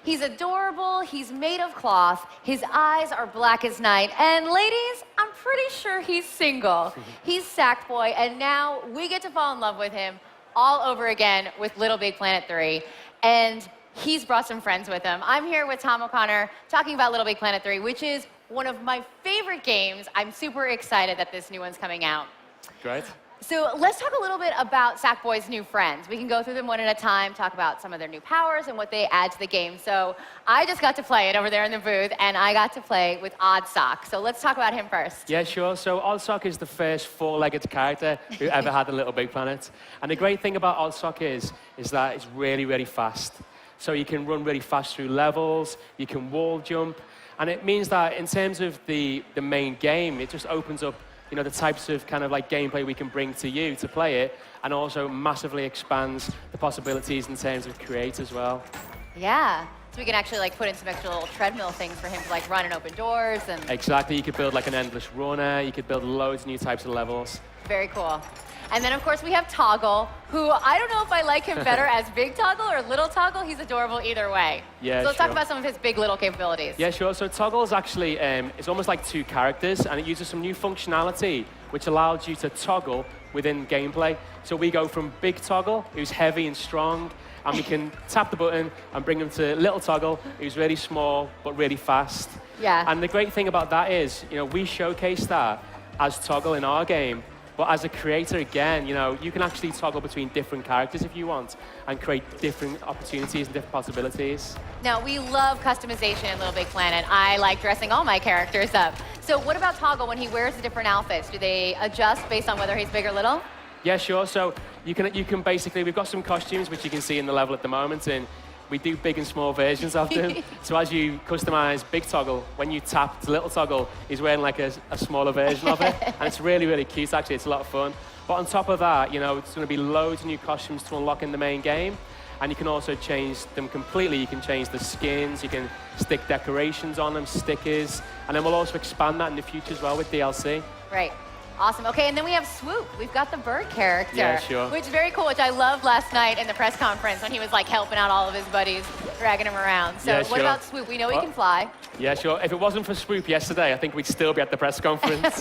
He's adorable, he's made of cloth, his eyes are black as night, and ladies, I'm pretty sure he's single. He's Sackboy, and now we get to fall in love with him all over again with LittleBigPlanet 3, and he's brought some friends with him. I'm here with Tom O'Connor talking about LittleBigPlanet 3, which is one of my favorite games. I'm super excited that this new one's coming out. Great. So let's talk a little bit about Sackboy's new friends. We can go through them one at a time, talk about some of their new powers and what they add to the game. So I just got to play it over there in the booth, and I got to play with Oddsock. So let's talk about him first. Yeah, sure. So Oddsock is the first four-legged character who ever had in LittleBigPlanet. And the great thing about Oddsock is that it's really, really fast. So you can run really fast through levels, you can wall jump, and it means that in terms of the main game, it just opens up the types of kind of like gameplay we can bring to you to play it, and also massively expands the possibilities in terms of create as well. Yeah, so we can actually like put in some extra little treadmill things for him to like run and open doors and... Exactly, you could build like an endless runner, you could build loads of new types of levels. Very cool. And then, of course, we have Toggle, who I don't know if I like him better as Big Toggle or Little Toggle. He's adorable either way. Yeah, so let's talk about some of his big little capabilities. Yeah, sure. So Toggle is actually, it's almost like two characters, and it uses some new functionality, which allows you to toggle within gameplay. So we go from Big Toggle, who's heavy and strong, and we can tap the button and bring him to Little Toggle, who's really small but really fast. Yeah. And the great thing about that is, we showcase that as Toggle in our game. But as a creator, again, you can actually toggle between different characters if you want and create different opportunities and different possibilities. Now, we love customization in LittleBigPlanet. I like dressing all my characters up. So what about Toggle when he wears the different outfits? Do they adjust based on whether he's big or little? Yeah, sure. So you can basically, we've got some costumes which you can see in the level at the moment, and we do big and small versions of them. So as you customize Big Toggle, when you tap to Little Toggle, he's wearing like a smaller version of it. And it's really, really cute, actually. It's a lot of fun. But on top of that, it's going to be loads of new costumes to unlock in the main game. And you can also change them completely. You can change the skins, you can stick decorations on them, stickers. And then we'll also expand that in the future as well with DLC. Right. Awesome. Okay, and then we have Swoop. We've got the bird character. Yeah, sure. Which is very cool, which I loved last night in the press conference when he was like helping out all of his buddies, dragging him around. So yeah, what sure. about Swoop? We know he can fly. Yeah, sure. If it wasn't for Swoop yesterday, I think we'd still be at the press conference.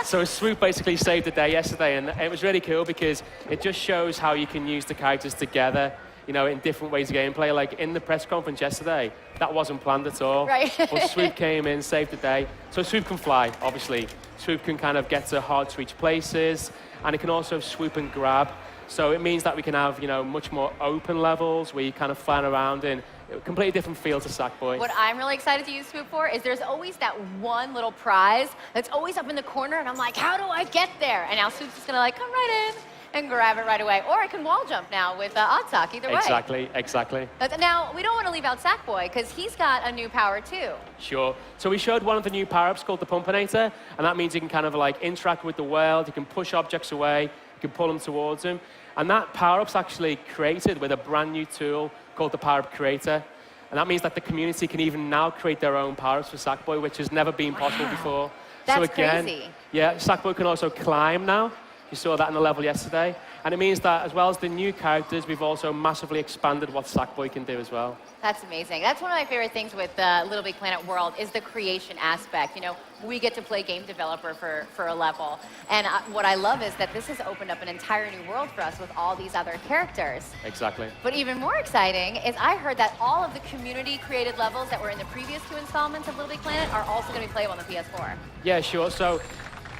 So Swoop basically saved the day yesterday, and it was really cool because it just shows how you can use the characters together, in different ways of gameplay. Like in the press conference yesterday, that wasn't planned at all. Right. But Swoop came in, saved the day. So Swoop can fly, obviously. Swoop can kind of get to hard-to-reach places, and it can also swoop and grab. So it means that we can have, much more open levels where you kind of fly around in a completely different feel to Sackboy. What I'm really excited to use Swoop for is there's always that one little prize that's always up in the corner, and I'm like, how do I get there? And now Swoop's just gonna like come right in and grab it right away. Or I can wall jump now with Oddsock, either way. Exactly. Now, we don't want to leave out Sackboy, because he's got a new power too. Sure. So we showed one of the new power-ups called the Pumpinator, and that means you can kind of like interact with the world, you can push objects away, you can pull them towards him. And that power-up's actually created with a brand new tool called the Power-Up Creator. And that means that the community can even now create their own power-ups for Sackboy, which has never been possible before. That's so again, crazy. Yeah, Sackboy can also climb now. You saw that in the level yesterday. And it means that as well as the new characters, we've also massively expanded what Sackboy can do as well. That's amazing. That's one of my favorite things with the LittleBigPlanet world is the creation aspect. We get to play game developer for a level. And what I love is that this has opened up an entire new world for us with all these other characters. Exactly. But even more exciting is I heard that all of the community-created levels that were in the previous two installments of LittleBigPlanet are also going to be playable on the PS4. Yeah, sure. So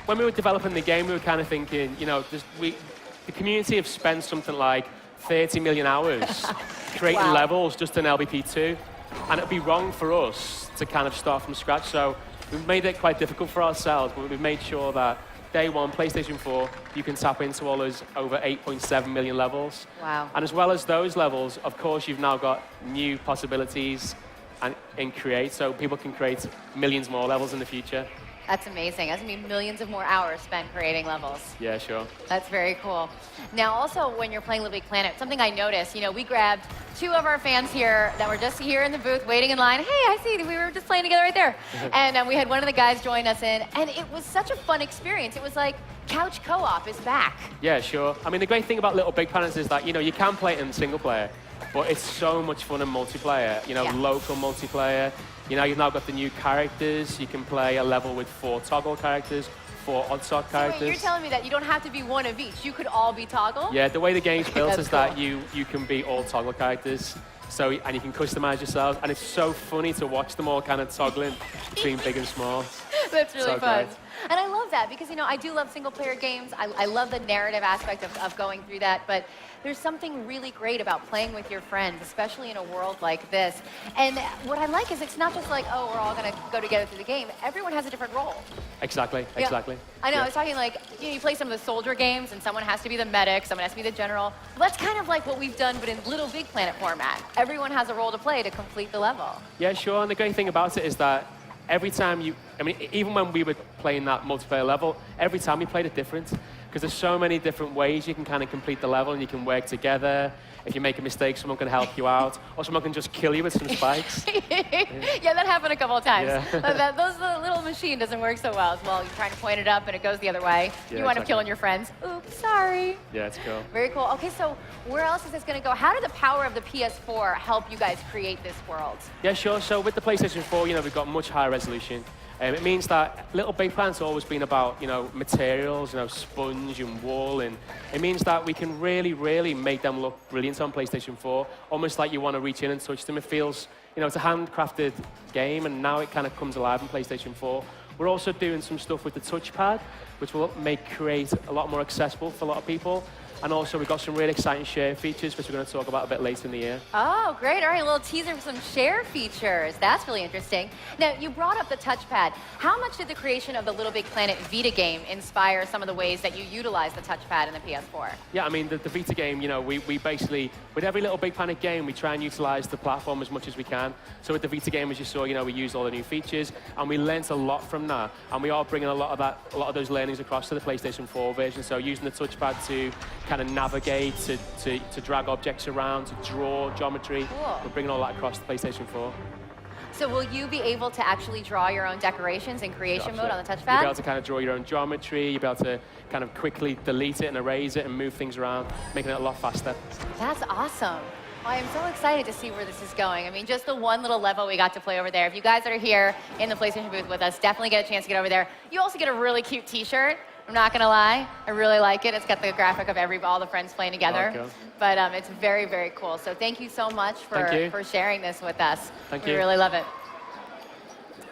when we were developing the game, we were kind of thinking, the community have spent something like 30 million hours creating levels just in LBP2, and it'd be wrong for us to kind of start from scratch. So we've made it quite difficult for ourselves, but we've made sure that day one, PlayStation 4, you can tap into all those over 8.7 million levels. Wow. And as well as those levels, of course, you've now got new possibilities in Create, so people can create millions more levels in the future. That's amazing. That's going to be millions of more hours spent creating levels. Yeah, sure. That's very cool. Now, also, when you're playing LittleBigPlanet, something I noticed, we grabbed two of our fans here that were just here in the booth waiting in line. Hey, I see, we were just playing together right there. And we had one of the guys join us in, and it was such a fun experience. It was like couch co-op is back. Yeah, sure. I mean, the great thing about LittleBigPlanet is that, you can play it in single player, but it's so much fun in multiplayer, local multiplayer. You've now got the new characters. You can play a level with 4 toggle characters, 4 odd sock characters. Wait, you're telling me that you don't have to be one of each. You could all be toggle? Yeah, the way the game's built is cool. that you can be all toggle characters. And you can customize yourselves, and it's so funny to watch them all kind of toggling between big and small. That's really so fun. great. And I love that because, I do love single-player games. I love the narrative aspect of going through that, but there's something really great about playing with your friends, especially in a world like this. And what I like is it's not just like, oh, we're all going to go together through the game. Everyone has a different role. Exactly, Yeah. exactly. I know, Yeah. I was talking like, you play some of the soldier games and someone has to be the medic, someone has to be the general. Well, that's kind of like what we've done, but in LittleBigPlanet format. Everyone has a role to play to complete the level. Yeah, sure. And the great thing about it is that every time even when we were playing that multiplayer level, every time we played it different. Because there's so many different ways you can kind of complete the level and you can work together. If you make a mistake, someone can help you out. Or someone can just kill you with some spikes. Yeah, that happened a couple of times. Yeah. Those little machine doesn't work so well as well. You're trying to point it up and it goes the other way. Yeah, you wind up exactly. killing your friends. Oops, sorry. Yeah, it's cool. Very cool. Okay, so where else is this going to go? How did the power of the PS4 help you guys create this world? Yeah, sure. So with the PlayStation 4, we've got much higher resolution. It means that LittleBigPlanet's always been about, materials, sponge and wool, and it means that we can really, really make them look brilliant on PlayStation 4, almost like you want to reach in and touch them. It feels, it's a handcrafted game, and now it kind of comes alive on PlayStation 4. We're also doing some stuff with the touchpad, which will create a lot more accessible for a lot of people. And also, we've got some really exciting share features, which we're going to talk about a bit later in the year. Oh, great. All right, a little teaser for some share features. That's really interesting. Now, you brought up the touchpad. How much did the creation of the LittleBigPlanet Vita game inspire some of the ways that you utilize the touchpad in the PS4? Yeah, I mean, the Vita game, we basically, with every LittleBigPlanet game, we try and utilize the platform as much as we can. So with the Vita game, as you saw, we used all the new features, and we learnt a lot from that. And we are bringing a lot of those learnings across to the PlayStation 4 version. So using the touchpad to kind of navigate, to drag objects around, to draw geometry. Cool. We're bringing all that across the PlayStation 4. So will you be able to actually draw your own decorations in creation mode on the touchpad? You'll be able to kind of draw your own geometry. You'll be able to kind of quickly delete it and erase it and move things around, making it a lot faster. That's awesome. I am so excited to see where this is going. I mean, just the one little level we got to play over there. If you guys that are here in the PlayStation booth with us, definitely get a chance to get over there. You also get a really cute t-shirt. I'm not gonna lie, I really like it. It's got the graphic of all the friends playing together. Okay. But it's very, very cool. So thank you so much for sharing this with us. Thank you. We really love it.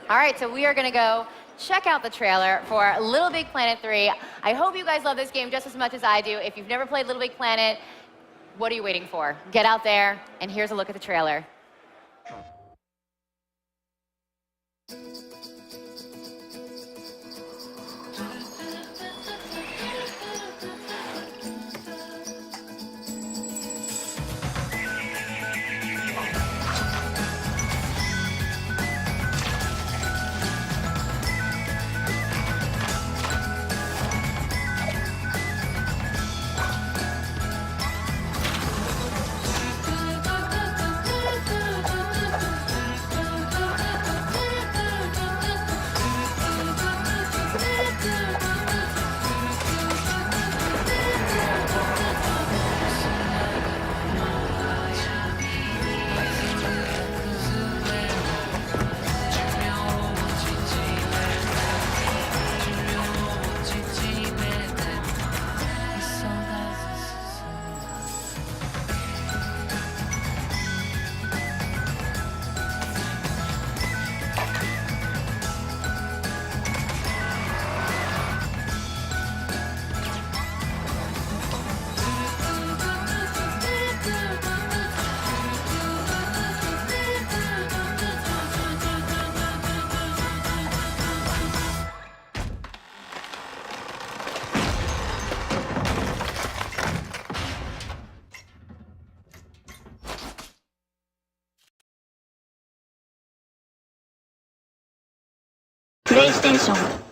All right, so we are gonna go check out the trailer for LittleBigPlanet 3. I hope you guys love this game just as much as I do. If you've never played LittleBigPlanet, what are you waiting for? Get out there, and here's a look at the trailer. PlayStation